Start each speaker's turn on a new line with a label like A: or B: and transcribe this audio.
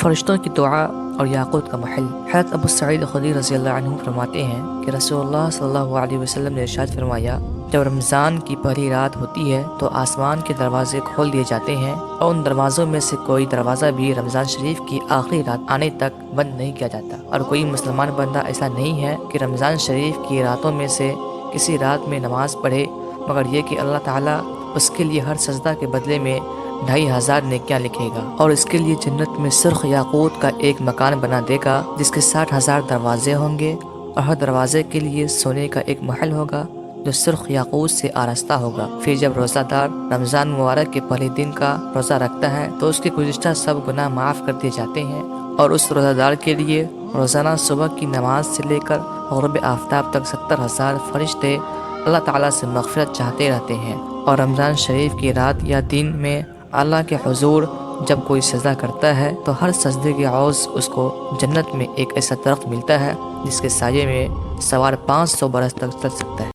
A: فرشتوں کی دعا اور یاقوت کا محل۔ حضرت ابو سعید خدری رضی اللہ عنہ فرماتے ہیں کہ رسول اللہ صلی اللہ علیہ وسلم نے ارشاد فرمایا، جب رمضان کی پہلی رات ہوتی ہے تو آسمان کے دروازے کھول دیے جاتے ہیں اور ان دروازوں میں سے کوئی دروازہ بھی رمضان شریف کی آخری رات آنے تک بند نہیں کیا جاتا، اور کوئی مسلمان بندہ ایسا نہیں ہے کہ رمضان شریف کی راتوں میں سے کسی رات میں نماز پڑھے مگر یہ کہ اللہ تعالیٰ اس کے لیے ہر سجدہ کے بدلے میں 2500 نیکیاں لکھے گا، اور اس کے لیے جنت میں سرخ یاقوت کا ایک مکان بنا دے گا جس کے 60,000 دروازے ہوں گے، اور ہر دروازے کے لیے سونے کا ایک محل ہوگا جو سرخ یاقوت سے آراستہ ہوگا۔ پھر جب روزہ دار رمضان مبارک کے پہلے دن کا روزہ رکھتا ہے تو اس کے گزشتہ سب گناہ معاف کر دیے جاتے ہیں، اور اس روزہ دار کے لیے روزانہ صبح کی نماز سے لے کر غروب آفتاب تک 70,000 فرشتے اللہ تعالیٰ سے مغفرت چاہتے رہتے ہیں۔ اور رمضان شریف کی رات یا دن میں اللہ کے حضور جب کوئی سجدہ کرتا ہے تو ہر سجدے کے عوض اس کو جنت میں ایک ایسا درخت ملتا ہے جس کے سایے میں سوار 500 برس تک چل سکتا ہے۔